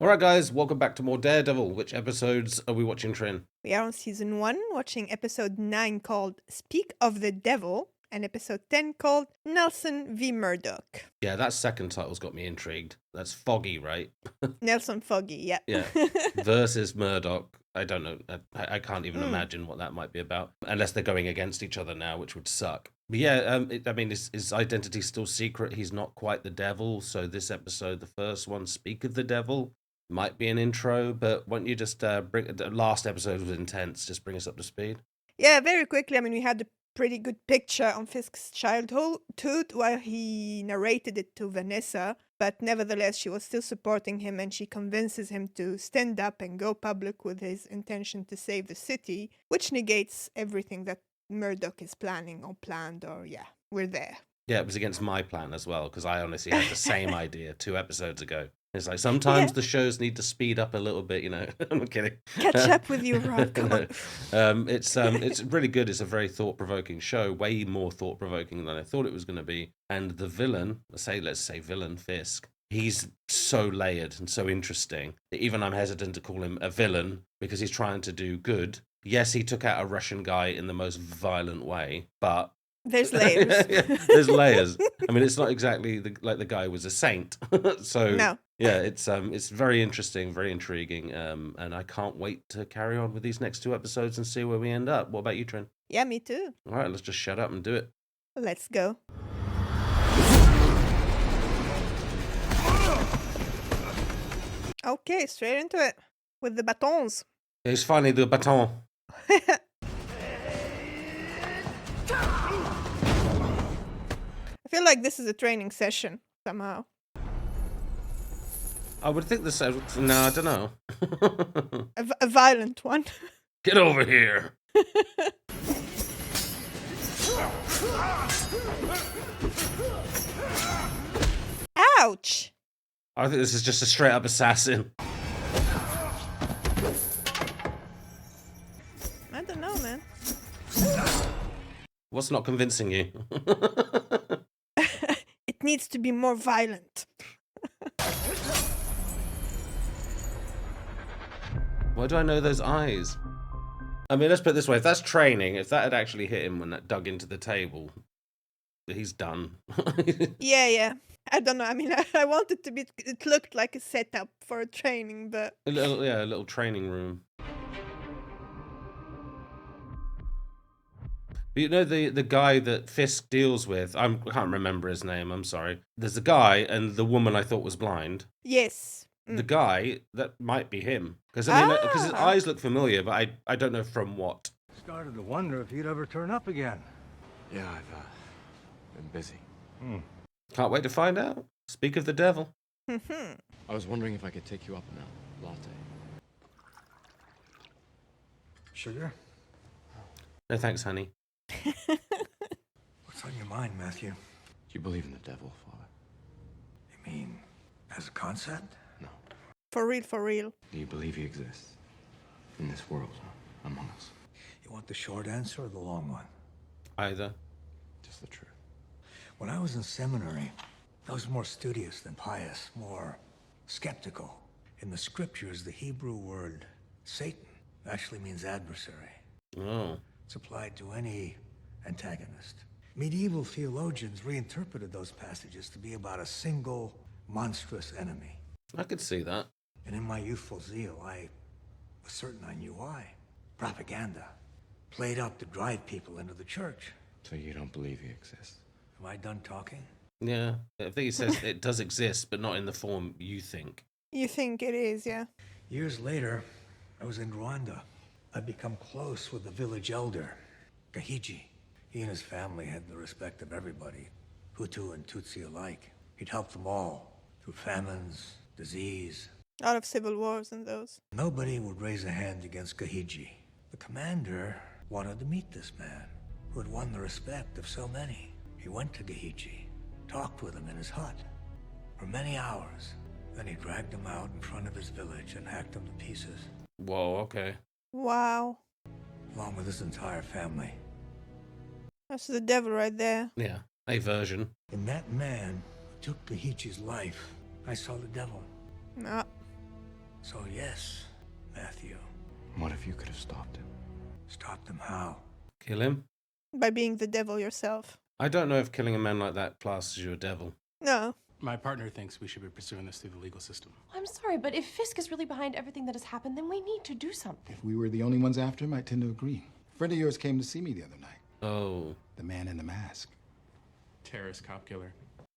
Alright guys, welcome back to more Daredevil. Which episodes are we watching, Trin? We are on season 1, watching episode 9 called Speak of the Devil, and episode 10 called Nelson v. Murdock. Yeah, that second title's got me intrigued. That's Foggy, right? Nelson Foggy, yeah. Yeah. Versus Murdock. I don't know. I can't even imagine what that might be about. Unless they're going against each other now, which would suck. But yeah, his identity's still secret. He's not quite the devil. So this episode, the first one, Speak of the Devil, might be an intro. But why don't you just bring... The last episode was intense. Just bring us up to speed. Yeah, very quickly. I mean, we had a pretty good picture on Fisk's childhood while he narrated it to Vanessa. But nevertheless, she was still supporting him, and she convinces him to stand up and go public with his intention to save the city, which negates everything that Murdock is planning or planned, or yeah, we're there. Yeah, it was against my plan as well, because I honestly had the same idea 2 episodes ago. It's like sometimes the shows need to speed up a little bit, you know. I'm kidding. Catch up with you, Rob. Come on. It's really good. It's a very thought-provoking show, way more thought-provoking than I thought it was going to be. And the villain, let's say villain Fisk, he's so layered and so interesting that even I'm hesitant to call him a villain because he's trying to do good. Yes, he took out a Russian guy in the most violent way, but there's layers. There's layers. I mean, it's not exactly like the guy was a saint. So no. Yeah, it's very interesting, very intriguing, and I can't wait to carry on with these next 2 episodes and see where we end up. What about you, Trin? Yeah, me too. All right, let's just shut up and do it. Let's go. Okay, straight into it with the batons. It's finally the baton. I feel like this is a training session somehow. I would think this. No, I don't know. A violent one. Get over here. Ouch! I think this is just a straight up assassin. I don't know, man. What's not convincing you? It needs to be more violent. Why do I know those eyes? I mean, let's put it this way. If that's training, if that had actually hit him when that dug into the table, he's done. Yeah. I don't know. I mean, I wanted to be... It looked like a setup for a training, but... A little training room. But you know the guy that Fisk deals with, I can't remember his name, I'm sorry. There's a guy and the woman I thought was blind. Yes. The guy, that might be him. Because his eyes look familiar, but I don't know from what. Started to wonder if he'd ever turn up again. Yeah, I've been busy. Can't wait to find out. Speak of the devil. I was wondering if I could take you up on a latte. Sugar? No thanks, honey. What's on your mind, Matthew? Do you believe in the devil, Father? You mean as a concept? No. For real. Do you believe he exists? In this world, among us? You want the short answer or the long one? Either. Just the truth. When I was in seminary, I was more studious than pious, more skeptical. In the scriptures, the Hebrew word Satan actually means adversary. Oh. It's applied to any antagonist. Medieval theologians reinterpreted those passages to be about a single, monstrous enemy. I could see that. And in my youthful zeal, I was certain I knew why. Propaganda. Played up to drive people into the church. So you don't believe he exists? Am I done talking? Yeah. I think he says it does exist, but not in the form you think. You think it is, yeah. Years later, I was in Rwanda. I'd become close with the village elder, Gahiji. He and his family had the respect of everybody, Hutu and Tutsi alike. He'd helped them all through famines, disease. A lot of civil wars and those. Nobody would raise a hand against Gahiji. The commander wanted to meet this man, who had won the respect of so many. He went to Gahiji, talked with him in his hut for many hours. Then he dragged him out in front of his village and hacked him to pieces. Whoa, okay. Wow. Along with his entire family. That's the devil right there. Yeah, a version. In that man who took Gahichi's life, I saw the devil. No. So yes, Matthew. What if you could have stopped him? Stopped him how? Kill him? By being the devil yourself. I don't know if killing a man like that classes you a devil. No. My partner thinks we should be pursuing this through the legal system. I'm sorry, but if Fisk is really behind everything that has happened, then we need to do something. If we were the only ones after him, I tend to agree. A friend of yours came to see me the other night. Oh. The man in the mask. Terrorist cop killer.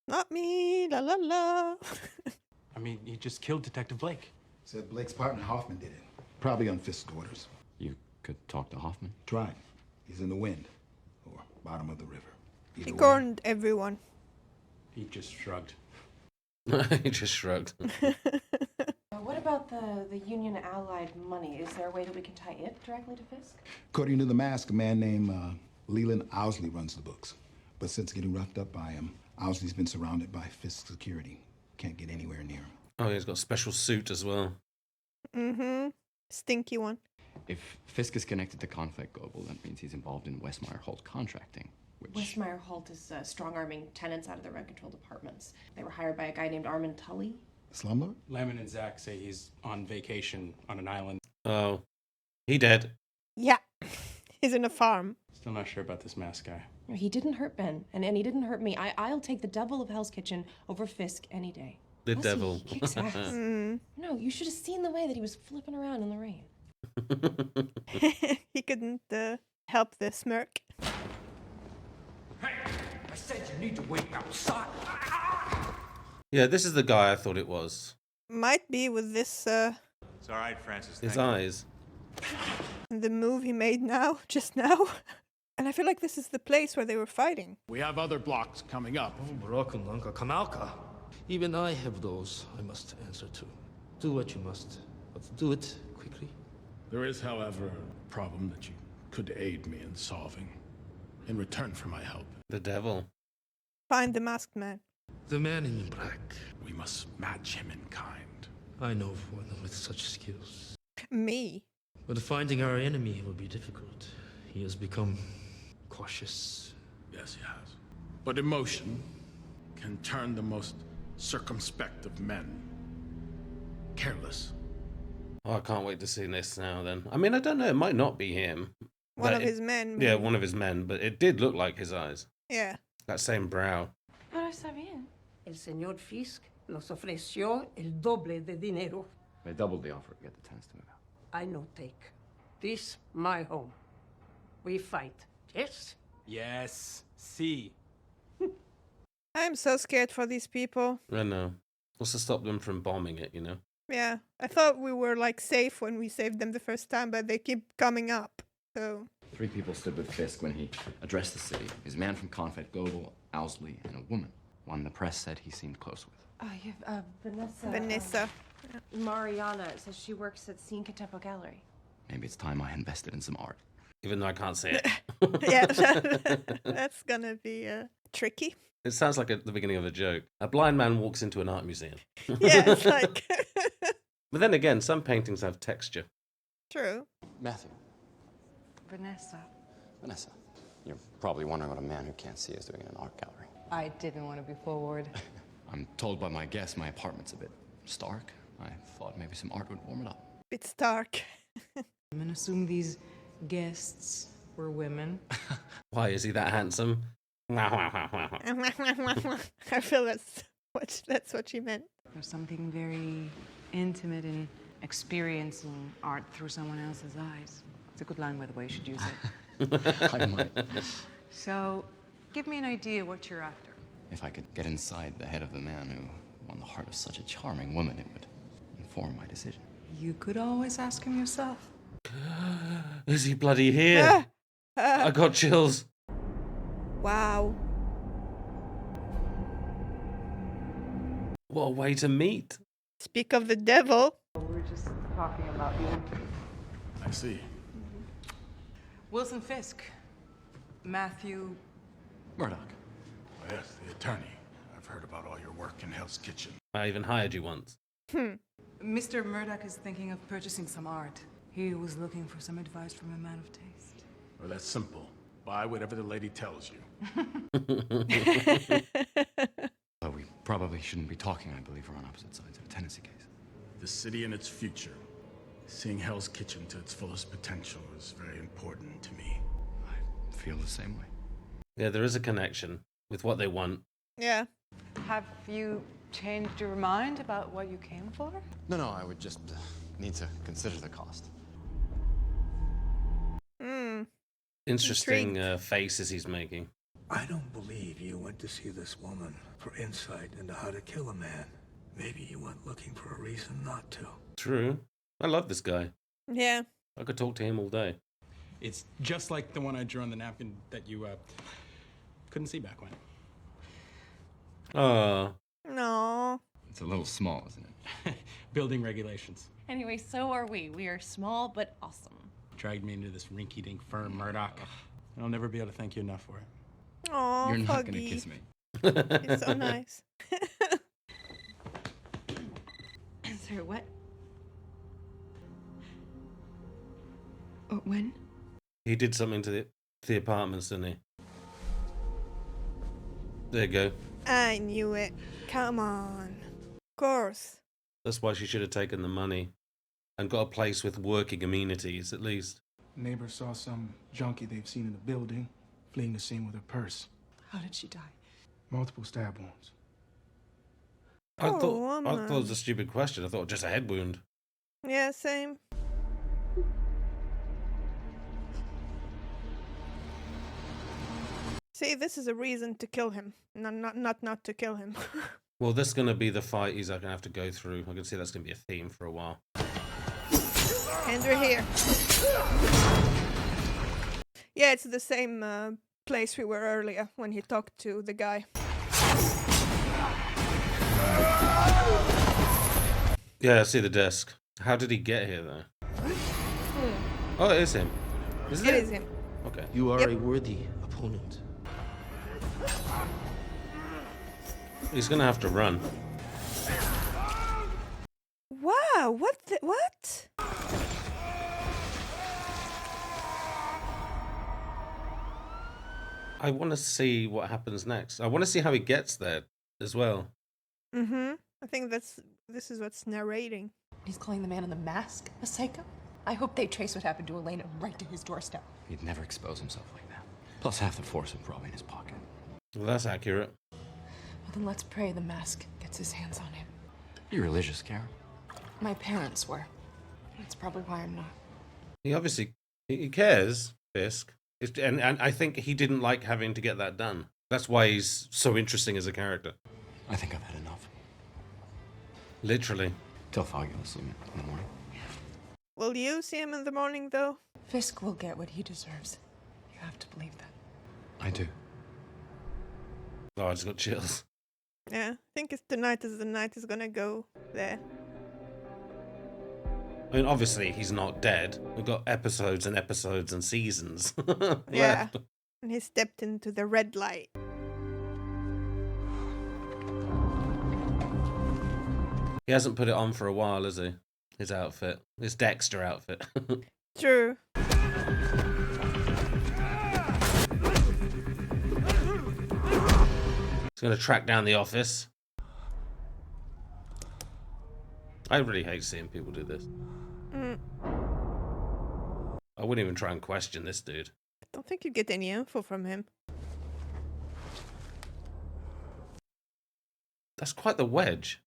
Not me. La la la. I mean, he just killed Detective Blake. Said Blake's partner Hoffman did it. Probably on Fisk's orders. You could talk to Hoffman? Tried. He's in the wind. Or bottom of the river. He Either way. cornered everyone. He just shrugged. He just shrugged. What about the Union Allied money? Is there a way that we can tie it directly to Fisk? According to the mask, a man named Leland Owsley runs the books. But since getting roughed up by him, Owsley's been surrounded by Fisk security. Can't get anywhere near him. Oh, he's got a special suit as well. Mm-hmm. Stinky one. If Fisk is connected to Conflict Global, that means he's involved in Westmeyer Holt contracting, which... Westmeyer Holt is strong-arming tenants out of the rent control departments. They were hired by a guy named Armin Tully. Slumlord? Lemon and Zach say he's on vacation on an island. Oh. He dead. Yeah. He's in a farm. Still not sure about this mask guy. He didn't hurt Ben, and he didn't hurt me. I'll take the devil of Hell's Kitchen over Fisk any day. The Plus, devil. He kicks ass. Mm. No, you should have seen the way that he was flipping around in the rain. He couldn't help the smirk. Hey! I said you need to wait outside. Yeah, this is the guy I thought it was. Might be with this It's all right, Francis. His thank you. eyes. the move he made now, just now. And I feel like this is the place where they were fighting. We have other blocks coming up. Even I have those I must answer to. Do what you must, but do it quickly. There is, however, a problem that you could aid me in solving in return for my help. The devil. Find the masked man. The man in black. We must match him in kind. I know of one with such skills. Me. But finding our enemy will be difficult. He has become cautious. Yes, he has. But emotion can turn the most circumspect of men careless. Oh, I can't wait to see this now then. I mean, I don't know. It might not be him. One but of it- his men. Yeah, maybe. one of his men, but it did look like his eyes. Yeah. That same brow. Pero está bien. El señor Fisk nos ofreció el doble de dinero. They doubled the offer to get the tenants to move out. I no take. This my home. We fight. Yes? Yes. See. I'm so scared for these people. I know. What's to stop them from bombing it, you know? Yeah. I thought we were like safe when we saved them the first time, but they keep coming up. So 3 people stood with Fisk when he addressed the city. His man from Conflict Global, Owsley, and a woman. One the press said he seemed close with. You have Vanessa. Vanessa. Mariana says she works at Scene Contempo Gallery. Maybe it's time I invested in some art. Even though I can't see it. Yeah, that's gonna be tricky. It sounds like the beginning of a joke. A blind man walks into an art museum. Yeah, it's like But then again, some paintings have texture. true. Matthew. Vanessa. Vanessa. You're probably wondering what a man who can't see is doing in an art gallery. I didn't want to be forward. I'm told by my guests my apartment's a bit stark. I thought maybe some art would warm it up. Bit stark. I'm gonna assume these guests were women. Why is he that handsome? I feel that's what she meant. There's something very intimate in experiencing art through someone else's eyes. It's a good line, by the way. You should use it. I might. So, give me an idea what you're after. If I could get inside the head of the man who won the heart of such a charming woman, it would inform my decision. You could always ask him yourself. Is he bloody here? I got chills. Wow. What a way to meet. Speak of the devil. We're just talking about you. I see. Wilson Fisk. Matthew. Murdock. Oh, yes, the attorney. I've heard about all your work in Hell's Kitchen. I even hired you once. Mr. Murdock is thinking of purchasing some art. He was looking for some advice from a man of taste. Well, that's simple. Buy whatever the lady tells you. But we probably shouldn't be talking. I believe we're on opposite sides of a tenancy case. the city and its future. Seeing Hell's Kitchen to its fullest potential is very important to me. I feel the same way. Yeah, there is a connection with what they want. Yeah. Have you changed your mind about what you came for? No, I would just need to consider the cost. Interesting faces he's making. I don't believe you went to see this woman for insight into how to kill a man. Maybe you went looking for a reason not to. True. I love this guy. Yeah. I could talk to him all day. It's just like the one I drew on the napkin that you couldn't see back when. Oh. No. It's a little small, isn't it? Building regulations. Anyway, so are we. We are small but awesome. Dragged me into this rinky-dink firm, Murdock. I'll never be able to thank you enough for it. Oh, You're not Foggy. gonna kiss me. He's so nice. Sorry, what? When? He did something to the apartments, didn't he? There you go. I knew it. Come on. Of course. That's why she should have taken the money and got a place with working amenities, at least. Neighbors saw some junkie they've seen in the building fleeing the scene with her purse. How did she die? Multiple stab wounds. I Oh, thought it woman. was a stupid question. I thought just a head wound. Yeah, same. See, this is a reason to kill him. Not to kill him. Well, this is going to be the fight he's going to have to go through. I can see that's going to be a theme for a while. And we're here. Yeah, it's the same place we were earlier when he talked to the guy. Yeah, I see the desk. How did he get here, though? Oh, it is him. Isn't it? It is him. Okay. You are Yep. a worthy opponent. He's going to have to run. Wow, what? I want to see what happens next. I want to see how he gets there as well. Mm-hmm. I think this is what's narrating. He's calling the man in the mask a psycho? I hope they trace what happened to Elena right to his doorstep. He'd never expose himself like that. Plus half the force would probably in his pocket. Well, that's accurate. Well, then let's pray the mask gets his hands on him. You're religious, Karen. My parents were. That's probably why I'm not. He obviously he cares, Fisk. And I think he didn't like having to get that done. That's why he's so interesting as a character. I think I've had enough. Literally. Tell Foggy I'll see him in the morning. Will you see him in the morning, though? Fisk will get what he deserves. You have to believe that. I do. Oh, I just got chills. Yeah, I think it's tonight is the night is gonna go there. I mean, obviously, he's not dead. We've got episodes and episodes and seasons Yeah. left. And he stepped into the red light. He hasn't put it on for a while, has he? His outfit. His Dexter outfit. True. He's going to track down the office. I really hate seeing people do this. I wouldn't even try and question this dude. Don't think you get any info from him. That's quite the wedge.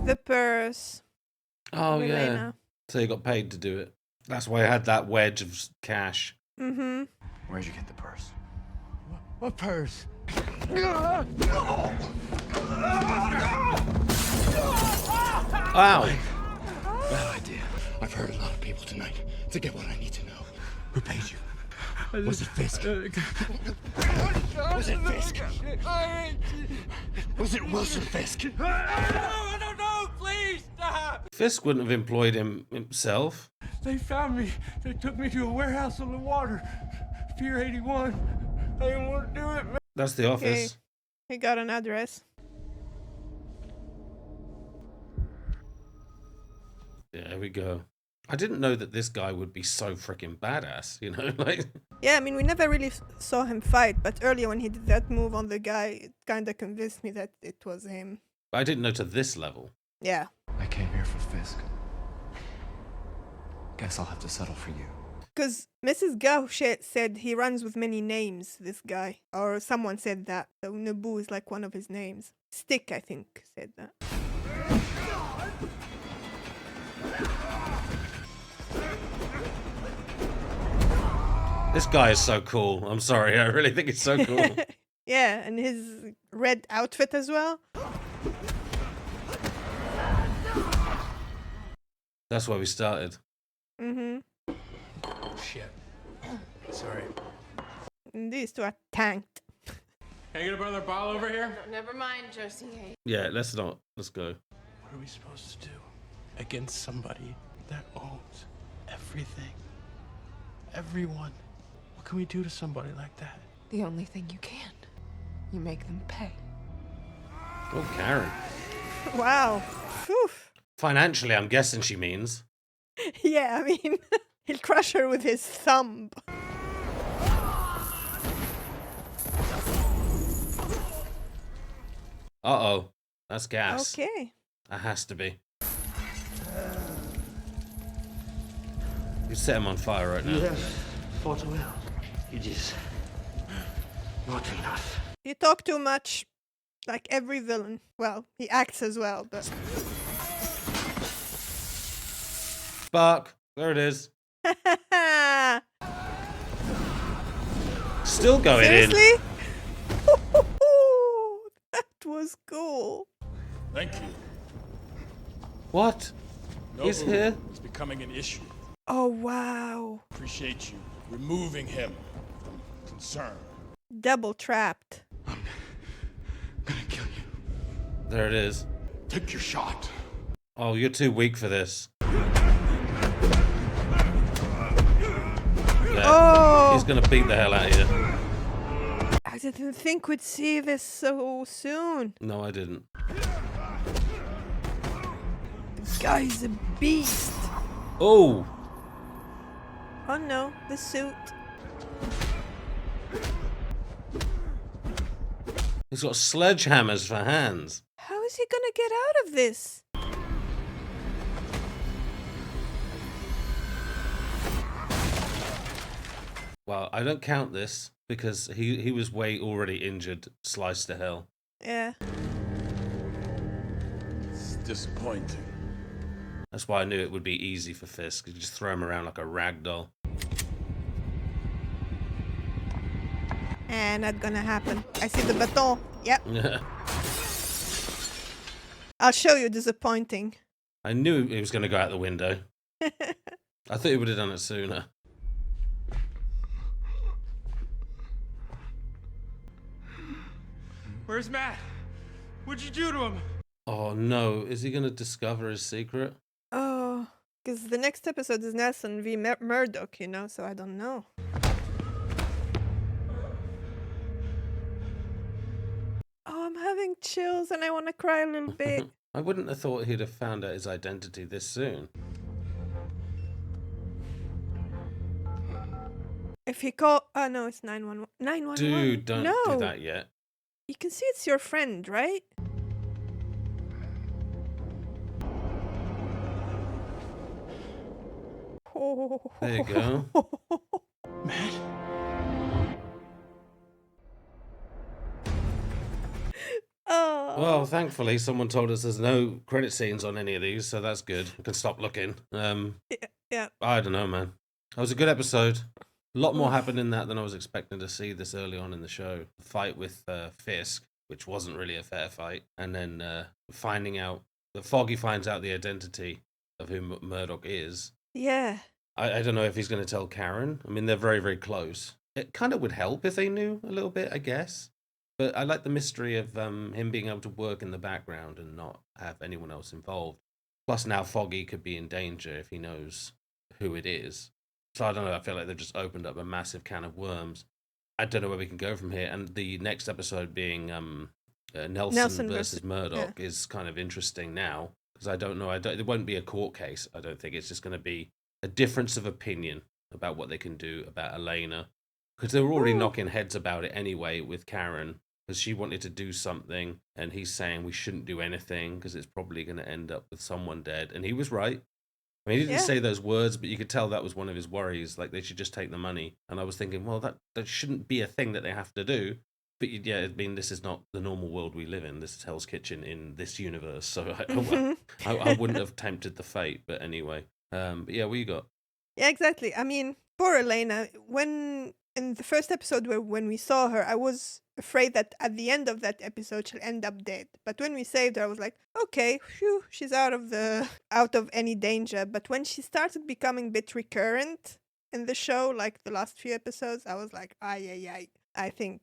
The purse. Oh, yeah. Elena. So he got paid to do it. That's why I had that wedge of cash. Mm-hmm. Where'd you get the purse? What purse? Ow! Bad idea. I've hurt a lot of people tonight to get what I need to know. Who paid you? Was it Fisk? Was it Fisk? Was it Wilson Fisk? No, please stop! Fisk wouldn't have employed him himself. They found me. They took me to a warehouse on the water. Pier 81. I didn't want to do it, man. That's the office. He got an address. There we go. I didn't know that this guy would be so freaking badass, you know? Like, Yeah, I mean, we never really saw him fight, but earlier when he did that move on the guy, it kind of convinced me that it was him. I didn't know to this level. Yeah. I came here for Fisk. Guess I'll have to settle for you. Because Mrs. Gao said he runs with many names, this guy. Or someone said that. So Naboo is like one of his names. Stick, I think, said that. This guy is so cool. I'm sorry, I really think he's so cool. Yeah, and his red outfit as well. That's where we started. Mm-hmm. Shit. Sorry. And these two are tanked. Can I get another bottle over here? No, never mind, Josie. Yeah, let's not. Let's go. What are we supposed to do against somebody that owns everything? Everyone. What can we do to somebody like that? The only thing you can. You make them pay. Oh, Karen. Wow. Whew. Financially, I'm guessing she means. Yeah, I mean, he'll crush her with his thumb. Uh-oh. That's gas. Okay. That has to be. You set him on fire right now. You have fought well. It is not enough. You talk too much, like every villain. Well, he acts as well, but... Spark. There it is. Still going Seriously? in. That was cool. Thank you. What? He's Nobu here? is becoming an issue. Oh, wow. Appreciate you removing him from concern. Double trapped. There it is. Take your shot. Oh, you're too weak for this. Yeah, Oh! he's gonna beat the hell out of you. I didn't think we'd see this so soon. No, I didn't. The guy's a beast. Oh! Oh no, the suit. He's got sledgehammers for hands. How is he gonna get out of this? Well, I don't count this because he was way already injured, sliced to hell. Yeah. It's disappointing. That's why I knew it would be easy for Fisk. You just throw him around like a rag doll. And not gonna happen. I see the baton. Yep. Yeah. I'll show you disappointing. I knew he was going to go out the window. I thought he would have done it sooner. Where's Matt? What'd you do to him? Oh no, is he going to discover his secret? Oh, because the next episode is Nelson v. Murdock, you know, so I don't know. Oh, I'm having chills and I want to cry a little bit. I wouldn't have thought he'd have found out his identity this soon. If he call... Oh, no, it's 911. 911. Dude, don't no. do that yet. You can see it's your friend, right? There you go. Matt? Oh. Well, thankfully, someone told us there's no credit scenes on any of these, so that's good. We can stop looking. Yeah. I don't know, man. It was a good episode. A lot more happened in that than I was expecting to see this early on in the show. The fight with Fisk, which wasn't really a fair fight, and then finding out that Foggy finds out the identity of who Murdock is. Yeah. I don't know if he's going to tell Karen. I mean, they're very, very close. It kind of would help if they knew a little bit, I guess. But I like the mystery of him being able to work in the background and not have anyone else involved. Plus, now Foggy could be in danger if he knows who it is. So I don't know. I feel like they've just opened up a massive can of worms. I don't know where we can go from here. And the next episode being Nelson versus Murdock is kind of interesting now because I don't know. It won't be a court case. I don't think it's just going to be a difference of opinion about what they can do about Elena. Because they were already knocking heads about it anyway with Karen, because she wanted to do something, and he's saying we shouldn't do anything because it's probably going to end up with someone dead. And he was right. I mean, he didn't say those words, but you could tell that was one of his worries, like they should just take the money. And I was thinking, well, that shouldn't be a thing that they have to do. But yeah, I mean, this is not the normal world we live in. This is Hell's Kitchen in this universe. So I wouldn't have tempted the fate. But anyway, but yeah, what you got? Yeah, exactly. I mean, poor Elena. When in the first episode when we saw her, I was afraid that at the end of that episode she'll end up dead. But when we saved her, I was like, okay, phew, she's out of any danger. But when she started becoming a bit recurrent in the show, like the last few episodes, I was like, ay. I think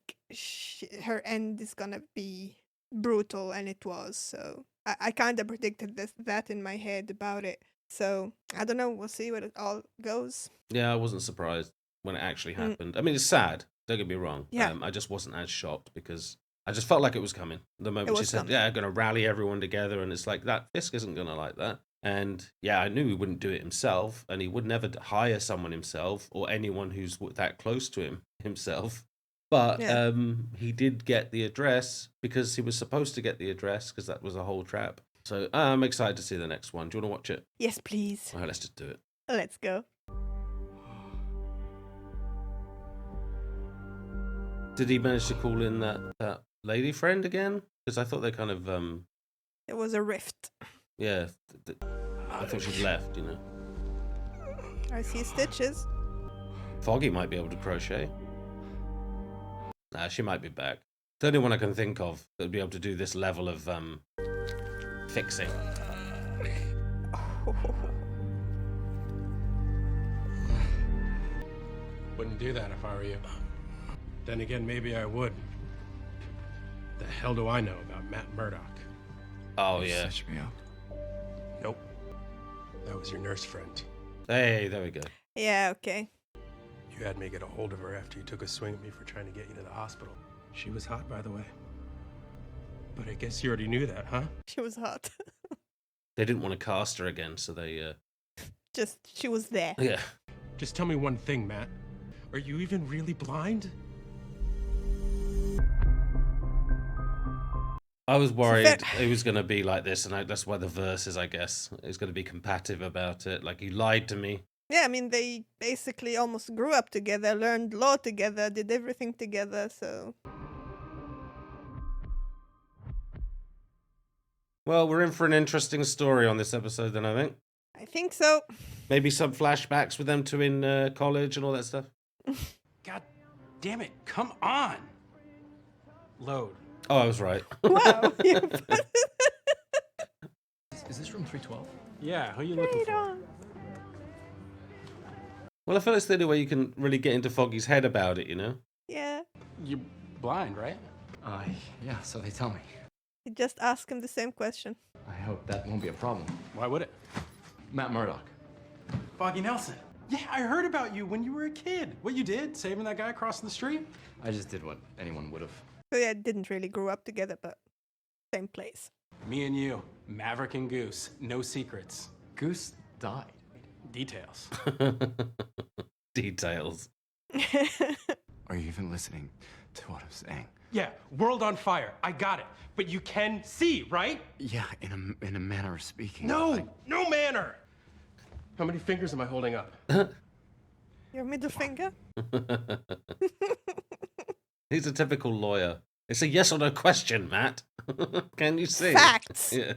her end is gonna be brutal, and it was. So I kind of predicted that in my head about it. So I don't know. We'll see where it all goes. Yeah, I wasn't surprised when it actually happened. I mean, it's sad. Don't get me wrong. Yeah. I just wasn't as shocked because I just felt like it was coming. The moment she said, "Yeah, I'm going to rally everyone together," and it's like that. Fisk isn't going to like that. And yeah, I knew he wouldn't do it himself, and he would never hire someone himself or anyone who's that close to him himself. But he did get the address because he was supposed to get the address because that was a whole trap. So I'm excited to see the next one. Do you want to watch it? Yes, please. All right, let's just do it. Let's go. Did he manage to call in that lady friend again? Because I thought they kind of There was a rift. yeah. I thought she'd left. You know. I see stitches. Foggy might be able to crochet. Nah, she might be back. The only one I can think of that would be able to do this level of fixing. Wouldn't do that if I were you. Then again, maybe I would. The hell do I know about Matt Murdock? Oh, yeah. Search me out. Nope. That was your nurse friend. Hey, there we go. Yeah, okay. You had me get a hold of her after you took a swing at me for trying to get you to the hospital. She was hot, by the way. But I guess you already knew that, huh? She was hot. They didn't want to cast her again, so they Just, she was there. yeah. Just tell me one thing, Matt. Are you even really blind? I was worried it was going to be like this, and that's why the verse is, I guess, is going to be combative about it. Like, you lied to me. Yeah, I mean, they basically almost grew up together, learned law together, did everything together, so... Well, we're in for an interesting story on this episode, then, I think. I think so. Maybe some flashbacks with them two in college and all that stuff. God damn it, come on! Load. Oh, I was right. Wow. Is this room 312? Yeah, who are you looking for? Well, I feel it's the only way you can really get into Foggy's head about it, you know? Yeah. You're blind, right? Yeah, so they tell me. You just ask him the same question. I hope that won't be a problem. Why would it? Matt Murdock. Foggy Nelson. Yeah, I heard about you when you were a kid. What you did, saving that guy crossing the street? I just did what anyone would have. So yeah, didn't really grow up together, but same place. Me and you, Maverick and Goose, no secrets. Goose died. Details. Details. Are you even listening to what I'm saying? Yeah, world on fire. I got it. But you can see, right? Yeah, in a manner of speaking. No, no manner. How many fingers am I holding up? Your middle finger? He's a typical lawyer. It's a yes or no question, Matt. Can you see? Facts. Yeah.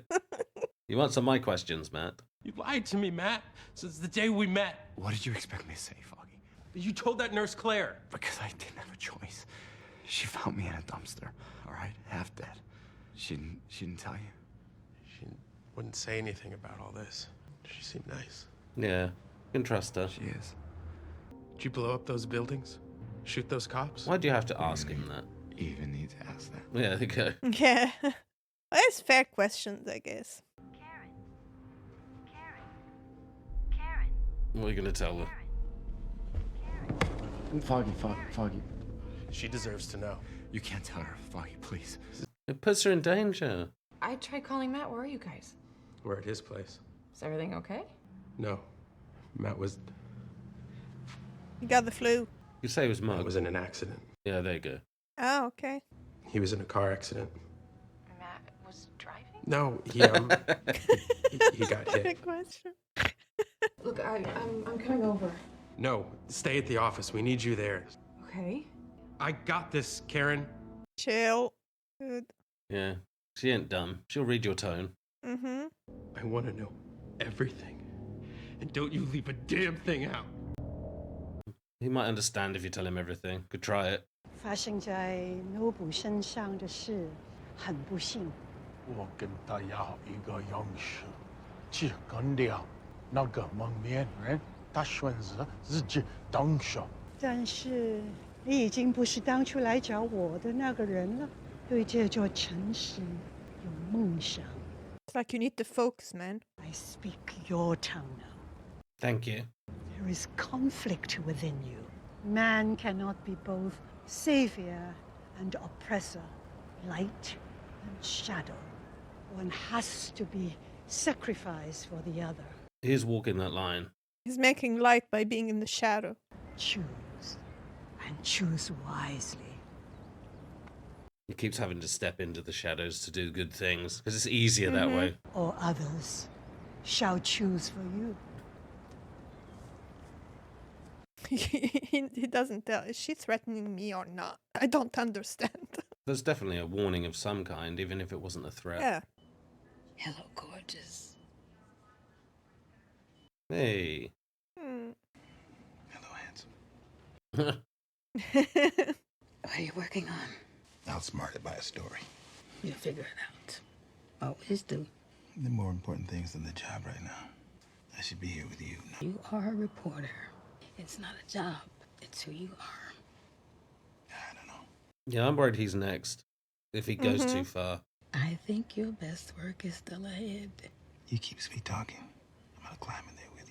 You answer my questions, Matt. You lied to me, Matt, since the day we met. What did you expect me to say, Foggy? You told that nurse Claire. Because I didn't have a choice. She found me in a dumpster, all right? Half dead. She didn't tell you? She wouldn't say anything about all this. She seemed nice. Yeah, you can trust her. She is. Did you blow up those buildings? Shoot those cops? Why do you have to ask him that? You even need to ask that. Yeah, there you go. Yeah. Well, that's fair questions, I guess. What are you going to tell her? Foggy. She deserves to know. You can't tell her, Foggy, please. It puts her in danger. I tried calling Matt. Where are you guys? We're at his place. Is everything okay? No. Matt was... He got the flu. You say it was Matt Mark. was in an accident. Yeah, there you go. Oh, okay. He was in a car accident. Matt was driving? No, he got What a hit. question. Look, I'm coming over. No, stay at the office. We need you there. Okay. I got this, Karen. Chill. Good. Yeah, she ain't dumb. She'll read your tone. Mm-hmm. I want to know everything. And don't you leave a damn thing out. He might understand if you tell him everything. Could try it. 发生在 Nobu 身上的事很不幸。我跟他要一个勇士，去干掉那个蒙面人，他选择自己动手。但是你已经不是当初来找我的那个人了。对这座城市有梦想。It's like you need to focus, man. I speak your tongue now. Thank you. There is conflict within you. Man cannot be both savior and oppressor, light and shadow. One has to be sacrificed for the other. He is walking that line. He's making light by being in the shadow. Choose, and choose wisely. He keeps having to step into the shadows to do good things because it's easier that way. Or others shall choose for you. He doesn't tell. Is she threatening me or not? I don't understand. There's definitely a warning of some kind, even if it wasn't a threat. Yeah. Hello, gorgeous. Hey. Hello, handsome. What are you working on? Outsmarted by a story. You'll figure it out. Always do. There are more important things than the job right now. I should be here with you. You are a reporter. It's not a job. It's who you are. Yeah, I'm worried he's next. If he goes too far. I think your best work is still ahead. You keep sweet talking. I'm gonna climb in there with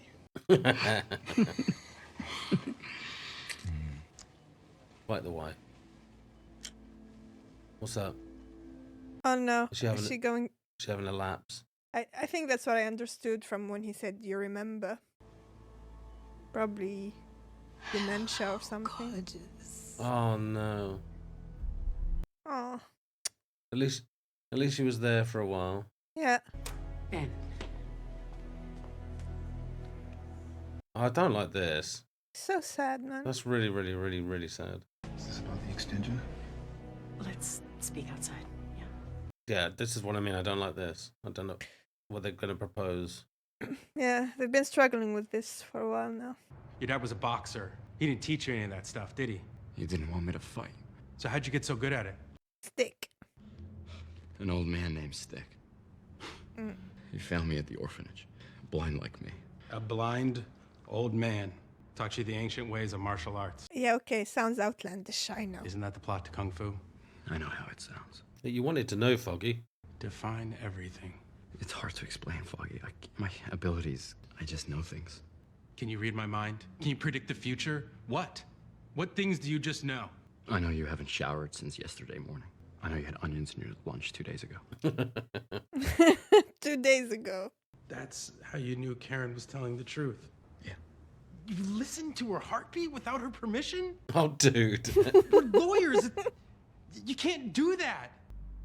you. Quite the why. What's up? Oh no. Is she having a lapse? I think that's what I understood from when he said, "You remember?" Probably dementia or something. Gorgeous. Oh no. Oh. At least she was there for a while. Yeah. Ben. I don't like this. So sad, man. That's really, really, really, really sad. Is this about the extension? Let's speak outside. Yeah, this is what I mean. I don't like this. I don't know what they're going to propose. Yeah, they've been struggling with this for a while now. Your dad was a boxer. He didn't teach you any of that stuff, did he? You didn't want me to fight. So how'd you get so good at it? Stick. An old man named Stick. He found me at the orphanage, blind like me. A blind old man taught you the ancient ways of martial arts. Yeah, okay, sounds outlandish, I know. Isn't that the plot to Kung Fu? I know how it sounds. You wanted to know, Foggy. Define everything. It's hard to explain, Foggy. My abilities, I just know things. Can you read my mind? Can you predict the future? What? What things do you just know? I know you haven't showered since yesterday morning. I know you had onions in your lunch 2 days ago. 2 days ago. That's how you knew Karen was telling the truth. Yeah. You listened to her heartbeat without her permission? Oh, dude. We're lawyers. You can't do that.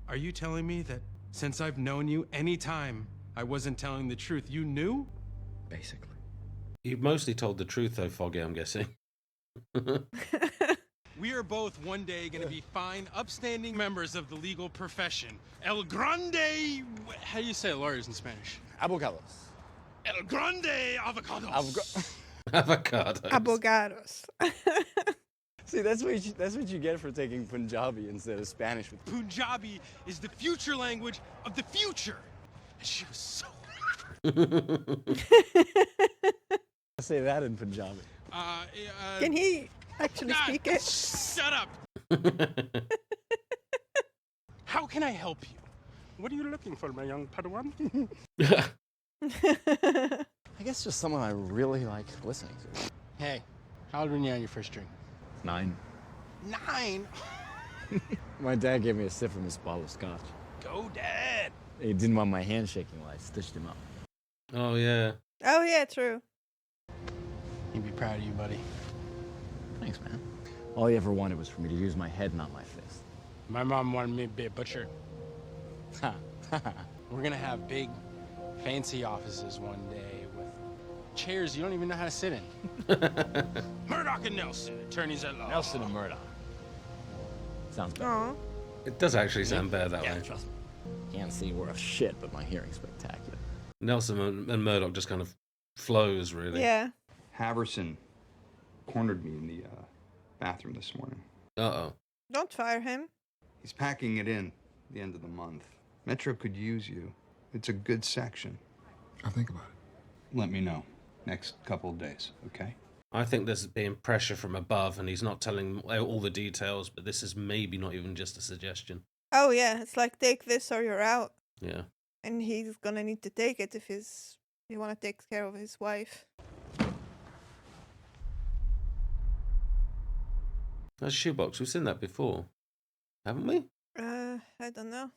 Are you telling me that since I've known you any time I wasn't telling the truth, you knew? Basically. You mostly told the truth, though, Foggy, I'm guessing. We are both one day going to be fine, upstanding members of the legal profession. El Grande... How do you say lawyers in Spanish? Abogados. El Grande Avocados. Avocado. Abogados. See, that's what you get for taking Punjabi instead of Spanish. Punjabi is the future language of the future. And she was so... Say that in Punjabi. Can he actually speak it? Shut up! How can I help you? What are you looking for, my young Padawan? I guess just someone I really like listening to. Hey, how old were you on your first drink? 9. 9? My dad gave me a sip from his bottle of scotch. Go, Dad! He didn't want my hand shaking while I stitched him up. Oh, yeah. Oh, yeah, true. He'd be proud of you, buddy. Thanks, man. All he ever wanted was for me to use my head, not my fist. My mom wanted me to be a butcher. We're gonna have big, fancy offices one day with chairs you don't even know how to sit in. Murdock and Nelson, attorneys at law. Nelson and Murdock. Sounds better. Aw. It does actually sound better that Yeah, way. trust me. Can't see worth shit, but my hearing's spectacular. Nelson and Murdoch just kind of flows, really. Yeah. Haverson cornered me in the bathroom this morning. Uh-oh. Don't fire him. He's packing it in the end of the month. Metro could use you. It's a good section. I'll think about it. Let me know next couple of days, okay? I think there's being pressure from above, and he's not telling all the details, but this is maybe not even just a suggestion. Oh yeah, it's like take this or you're out. Yeah. And he's gonna need to take it if he wanna take care of his wife. That shoebox, we've seen that before. Haven't we? I don't know.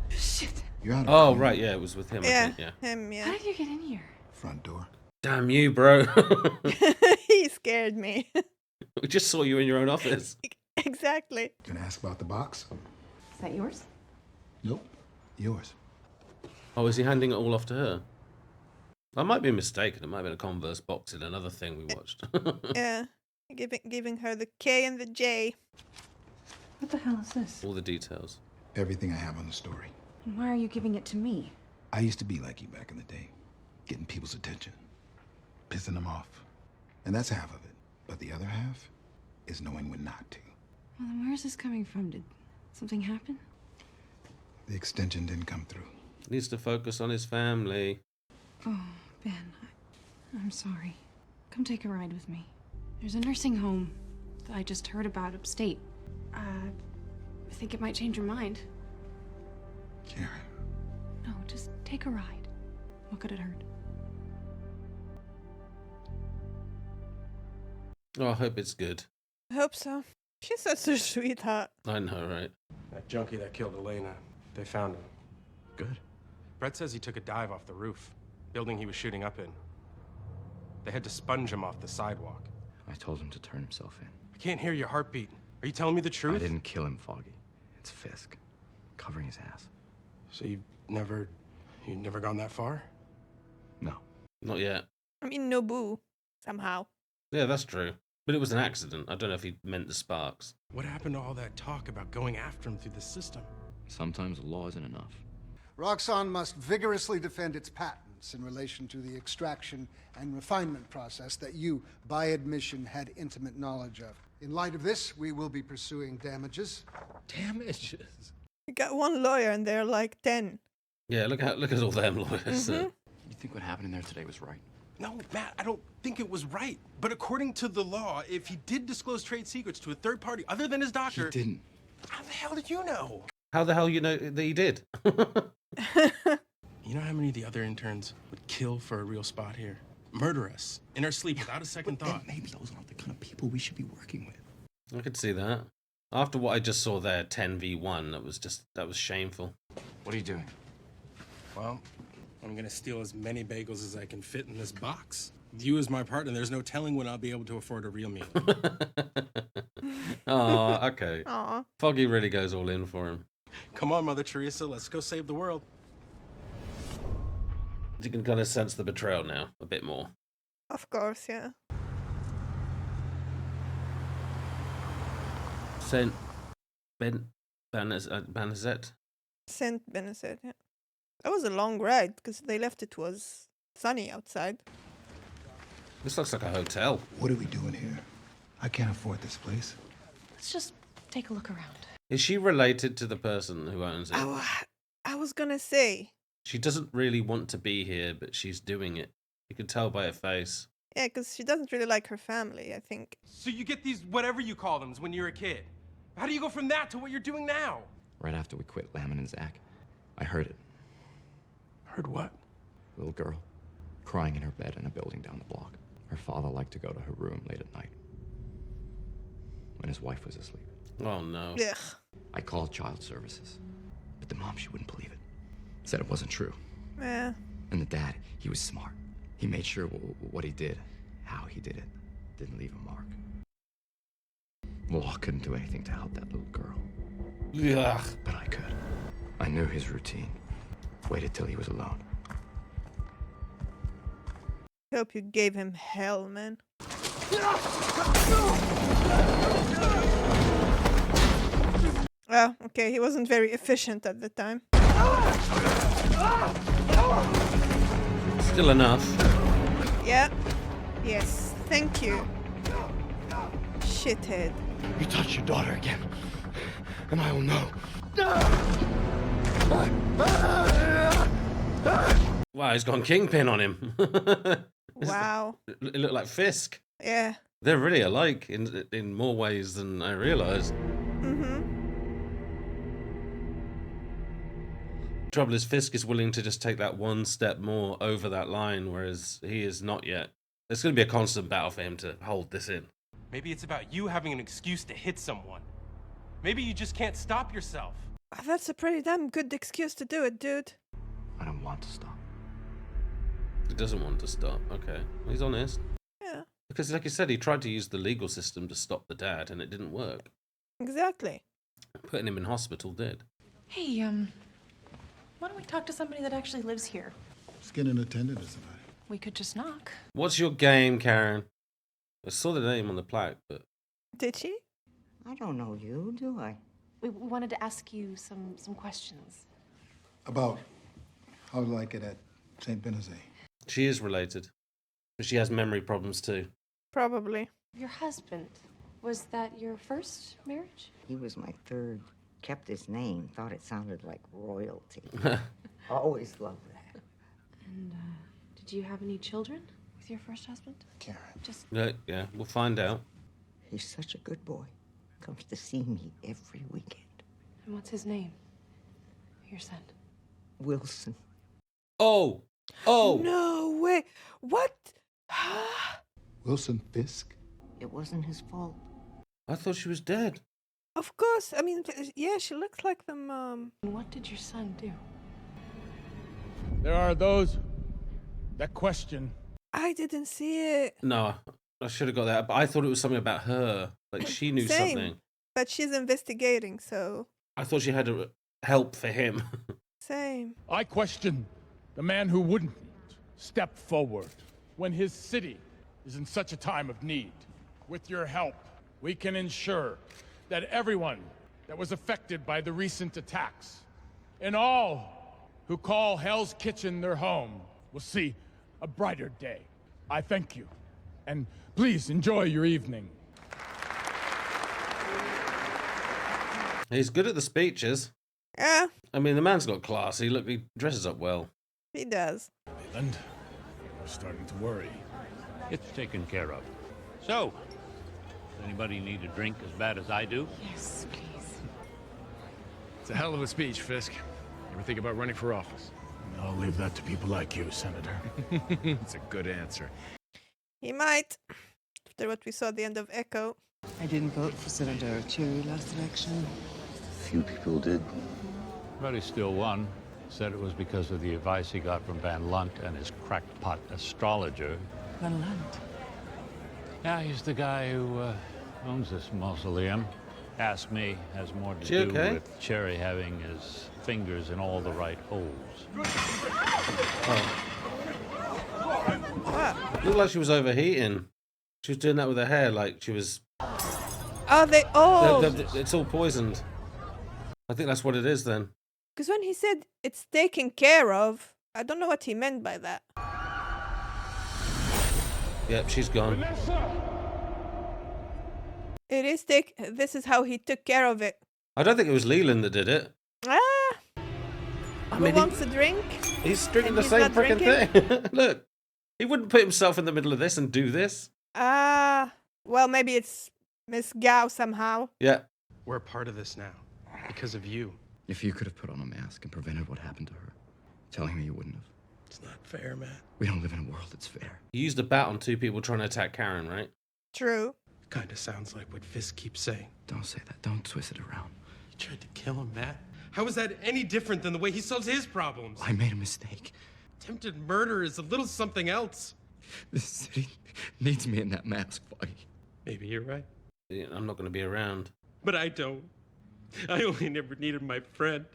Shit. You're out of Oh, here. right, yeah, it was with him, I Yeah, think, yeah. him, How yeah. did you get in here? Front door. Damn you, bro. He scared me. We just saw you in your own office. Exactly. Gonna ask about the box? Is that yours? Nope. Yours. Oh, is he handing it all off to her? I might be mistaken. It might have been a Converse box in another thing we watched. Yeah. Giving her the K and the J. What the hell is this? All the details. Everything I have on the story. And why are you giving it to me? I used to be like you back in the day. Getting people's attention. Pissing them off. And that's half of it. But the other half is knowing when not to. Well, then where's this coming from? Did something happen? The extension didn't come through. Needs to focus on his family. Oh, Ben, I'm sorry. Come take a ride with me. There's a nursing home that I just heard about upstate. I think it might change your mind. Karen. No, just take a ride. What could it hurt? Oh, I hope it's good. I hope so. She's such a sweetheart. I know, right? That junkie that killed Elena, they found him. Good. Brett says he took a dive off the roof, building he was shooting up in. They had to sponge him off the sidewalk. I told him to turn himself in. I can't hear your heartbeat. Are you telling me the truth? I didn't kill him, Foggy. It's Fisk. Covering his ass. So you've never gone that far? No. Not yet. I mean, Nobu, somehow. Yeah, that's true. But it was an accident. I don't know if he meant the sparks. What happened to all that talk about going after him through the system? Sometimes the law isn't enough. Roxxon must vigorously defend its patents in relation to the extraction and refinement process that you, by admission, had intimate knowledge of. In light of this, we will be pursuing damages. Damages? You got one lawyer and they're like 10. Yeah, look at all them lawyers. You think what happened in there today was right? No, Matt, I don't think it was right. But according to the law, if he did disclose trade secrets to a third party other than his doctor... He didn't. How the hell did you know? How the hell you know that he did? You know how many of the other interns would kill for a real spot here? Murder us in our sleep without a second thought. Maybe those aren't the kind of people we should be working with. I could see that. After what I just saw there, 10v1, that was shameful. What are you doing? Well, I'm gonna steal as many bagels as I can fit in this box. With you as my partner, there's no telling when I'll be able to afford a real meal. Oh, okay. Aw. Foggy really goes all in for him. Come on, Mother Teresa, let's go save the world. You can kind of sense the betrayal now, a bit more. Of course, yeah. Saint Banazet. Saint Benazet, yeah. That was a long ride because they left it was sunny outside. This looks like a hotel. What are we doing here? I can't afford this place. Let's just take a look around. Is she related to the person who owns it? Oh, I was gonna say. She doesn't really want to be here, but she's doing it. You can tell by her face. Yeah, because she doesn't really like her family, I think. So you get these whatever you call them when you're a kid. How do you go from that to what you're doing now? Right after we quit Lamon and Zach, I heard it. Heard what? Little girl, crying in her bed in a building down the block. Her father liked to go to her room late at night when his wife was asleep. Oh, no. Ugh. I called child services, but the mom, she wouldn't believe it. Said it wasn't true. Yeah. And the dad, he was smart. He made sure what he did how he did it. Didn't leave a mark. Law couldn't do anything to help that little girl. Yeah. But I could. I knew his routine. Waited till he was alone. Hope you gave him hell, man. Oh, okay, he wasn't very efficient at the time. Still enough. Yeah. Yes, thank you. Shithead. You touch your daughter again, and I will know. Wow, he's gone Kingpin on him. Wow. It looked like Fisk. Yeah. They're really alike in more ways than I realized. Trouble is, Fisk is willing to just take that one step more over that line, whereas he is not yet. It's going to be a constant battle for him to hold this in. Maybe it's about you having an excuse to hit someone. Maybe you just can't stop yourself. That's a pretty damn good excuse to do it, dude. I don't want to stop. He doesn't want to stop. Okay. He's honest. Yeah. Because, like you said, he tried to use the legal system to stop the dad, and it didn't work. Exactly. Putting him in hospital did. Hey, why don't we talk to somebody that actually lives here? Let's get an attendant or somebody. We could just knock. What's your game, Karen? I saw the name on the plaque, but... Did she? I don't know you, do I? We wanted to ask you some questions. About how to like it at St. Benazet. She is related. But she has memory problems, too. Probably. Your husband, was that your first marriage? He was my third. Kept his name, thought it sounded like royalty. Always loved that. And, did you have any children with your first husband? Karen. Just... Yeah, we'll find out. He's such a good boy. Comes to see me every weekend. And what's his name? Your son? Wilson. Oh! No way! What? Wilson Fisk? It wasn't his fault. I thought she was dead. Of course. I mean, yeah, she looks like the mom. And what did your son do? There are those that question. I didn't see it. No, I should have got that, but I thought it was something about her. Like, she knew Same. something. But she's investigating, so... I thought she had a help for him. Same. I question the man who wouldn't step forward when his city is in such a time of need. With your help, we can ensure that everyone that was affected by the recent attacks and all who call Hell's Kitchen their home will see a brighter day. I thank you, and please enjoy your evening. He's good at the speeches. Yeah. I mean, the man's got class. He dresses up well. He does. Leland, we're starting to worry. It's taken care of. So, does anybody need a drink as bad as I do? Yes, please. It's a hell of a speech, Fisk. Ever think about running for office? I'll leave that to people like you, Senator. It's a good answer. He might. After what we saw at the end of Echo. I didn't vote for Senator Cherry last election. Few people did. But he still won. Said it was because of the advice he got from Van Lunt and his crackpot astrologer. Van Lunt? Yeah, he's the guy who owns this mausoleum. Ask me, has more to do with Cherry having his fingers in all the right holes. Looked like she was overheating. She was doing that with her hair, like she was... Oh, it's all poisoned. I think that's what it is then. Because when he said it's taken care of, I don't know what he meant by that. Yep, she's gone. It is this is how he took care of it. I don't think it was Leland that did it. Who wants a drink? He's drinking the he's same not freaking drinking? thing. Look, he wouldn't put himself in the middle of this and do this. Well, maybe it's Miss Gao somehow. Yeah. We're a part of this now. Because of you. If you could have put on a mask and prevented what happened to her, telling me you wouldn't have. It's not fair, man. We don't live in a world that's fair. He used a bat on two people trying to attack Karen, right? True. Kinda sounds like what Fisk keeps saying. Don't say that. Don't twist it around. You tried to kill him, Matt. How is that any different than the way he solves his problems? I made a mistake. Attempted murder is a little something else. This city needs me in that mask, Foggy. Maybe you're right. Yeah, I'm not going to be around. But I don't. I only never needed my friend.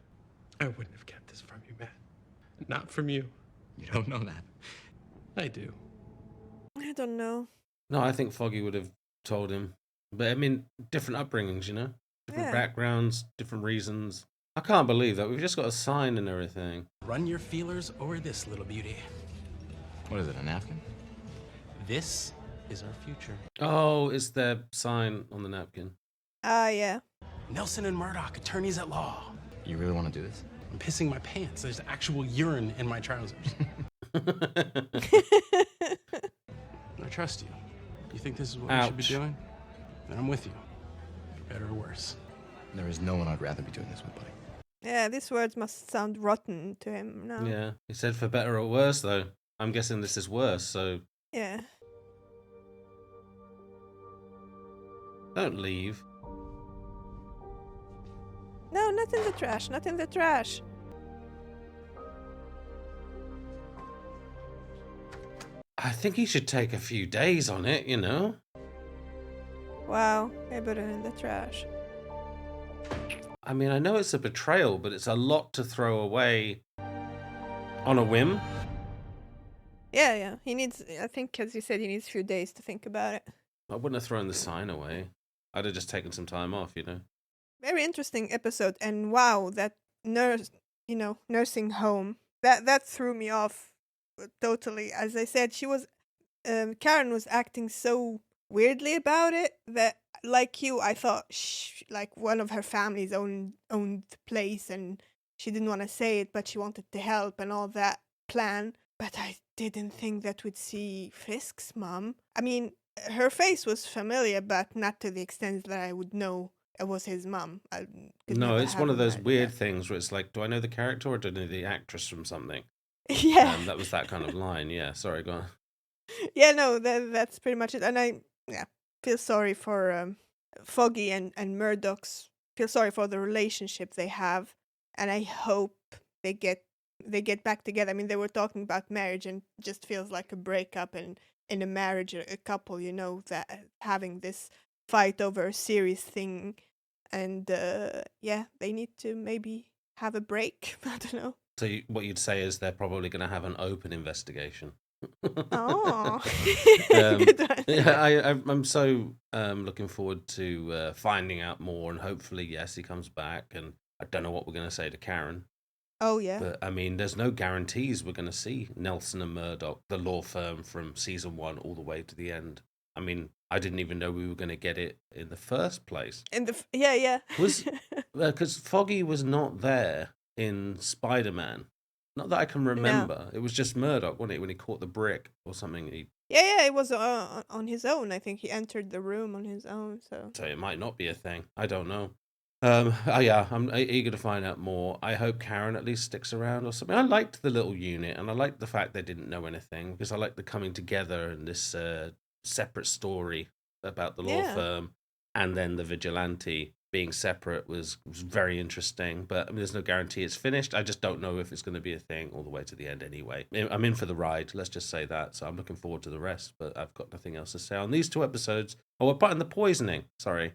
I wouldn't have kept this from you, Matt. Not from you. You don't know that. I do. I don't know. No, I think Foggy would have told him. But I mean, different upbringings, you know? Different backgrounds, different reasons. I can't believe that. We've just got a sign and everything. Run your feelers over this, little beauty. What is it, a napkin? This is our future. Oh, it's their sign on the napkin. Yeah. Nelson and Murdock, attorneys at law. You really want to do this? I'm pissing my pants. There's actual urine in my trousers. I trust you. You think this is what we should be doing? Then I'm with you. For better or worse. There is no one I'd rather be doing this with, buddy. Yeah, these words must sound rotten to him now. Yeah. He said for better or worse, though. I'm guessing this is worse, so... Yeah. Don't leave. No, not in the trash, not in the trash. I think he should take a few days on it, you know? Wow, I put it in the trash. I mean, I know it's a betrayal, but it's a lot to throw away on a whim. Yeah. He needs, I think, as you said, he needs a few days to think about it. I wouldn't have thrown the sign away. I'd have just taken some time off, you know? Very interesting episode, and wow, that nursing home, that threw me off totally. As I said, Karen was acting so weirdly about it that, like you, I thought like one of her family's owned the place, and she didn't want to say it, but she wanted to help and all that plan. But I didn't think that we'd see Fisk's mom. I mean, her face was familiar, but not to the extent that I would know it was his mom. No, it's one of those weird things where it's like, do I know the character or do I know the actress from something? Yeah. That was that kind of line. Yeah, sorry, go on. Yeah, no, that's pretty much it. And I feel sorry for Foggy and Murdock's. Feel sorry for the relationship they have, and I hope they get back together. I mean, they were talking about marriage, and just feels like a breakup and in a marriage, a couple, you know, that having this fight over a serious thing, and they need to maybe have a break. I don't know. So what you'd say is they're probably going to have an open investigation. Oh, yeah, I'm so looking forward to finding out more, and hopefully, yes, he comes back. And I don't know what we're going to say to Karen. Oh yeah. But I mean, there's no guarantees we're going to see Nelson and Murdock, the law firm, from season 1 all the way to the end. I mean, I didn't even know we were going to get it in the first place. Yeah. Because Foggy was not there in Spider-Man. Not that I can remember. No. It was just Murdock, wasn't it, when he caught the brick or something? Yeah, it was on his own. I think he entered the room on his own. So it might not be a thing. I don't know. I'm eager to find out more. I hope Karen at least sticks around or something. I liked the little unit, and I liked the fact they didn't know anything, because I liked the coming together and this separate story about the law firm, and then the vigilante being separate was very interesting. But I mean, there's no guarantee it's finished. I just don't know if it's going to be a thing all the way to the end anyway. I'm in for the ride, let's just say that. So I'm looking forward to the rest, but I've got nothing else to say on these 2 episodes. Oh, apart from the poisoning, sorry.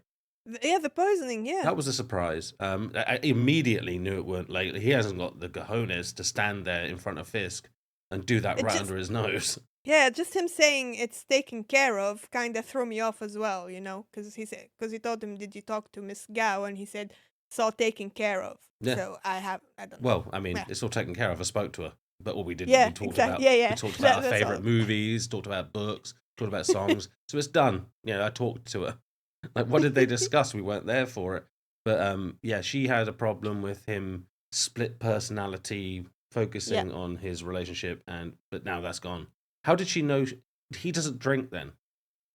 Yeah, the poisoning, yeah. That was a surprise. I immediately knew it weren't late. He hasn't got the cojones to stand there in front of Fisk and do that under his nose. Yeah, just him saying it's taken care of kind of threw me off as well, you know, because he told him, "Did you talk to Miss Gao?" And he said, "It's all taken care of." Yeah. So I don't know. Well, I mean, it's all taken care of. I spoke to her, but all we did, we talked about, we talked about our favorite all. movies, talked about books, talked about songs. So it's done. Yeah, I talked to her. Like, what did they discuss? We weren't there for it. But she had a problem with him split personality, focusing on his relationship, but now that's gone. How did she know he doesn't drink then?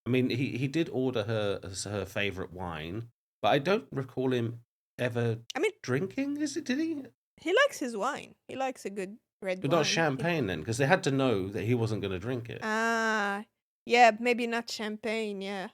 I mean, he did order her favorite wine, but I don't recall him ever drinking. Did he? He likes his wine. He likes a good red wine. But not champagne then, because they had to know that he wasn't going to drink it. Yeah, maybe not champagne, yeah.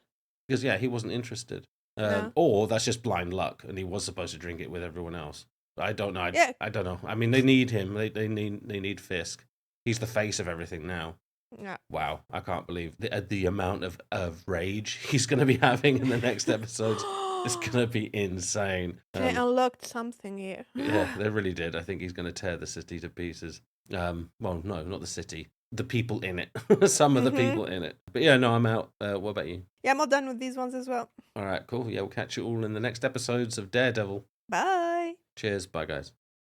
Because, he wasn't interested. No. Or that's just blind luck, and he was supposed to drink it with everyone else. But I don't know. I don't know. I mean, they need him. They need Fisk. He's the face of everything now. Yeah. Wow, I can't believe the amount of rage he's going to be having in the next episodes. It's going to be insane. They unlocked something here. Yeah, they really did. I think he's going to tear the city to pieces. Well, no, not the city. The people in it. Some of the people in it. But yeah, no, I'm out. What about you? Yeah, I'm all done with these ones as well. All right, cool. Yeah, we'll catch you all in the next episodes of Daredevil. Bye. Cheers. Bye, guys.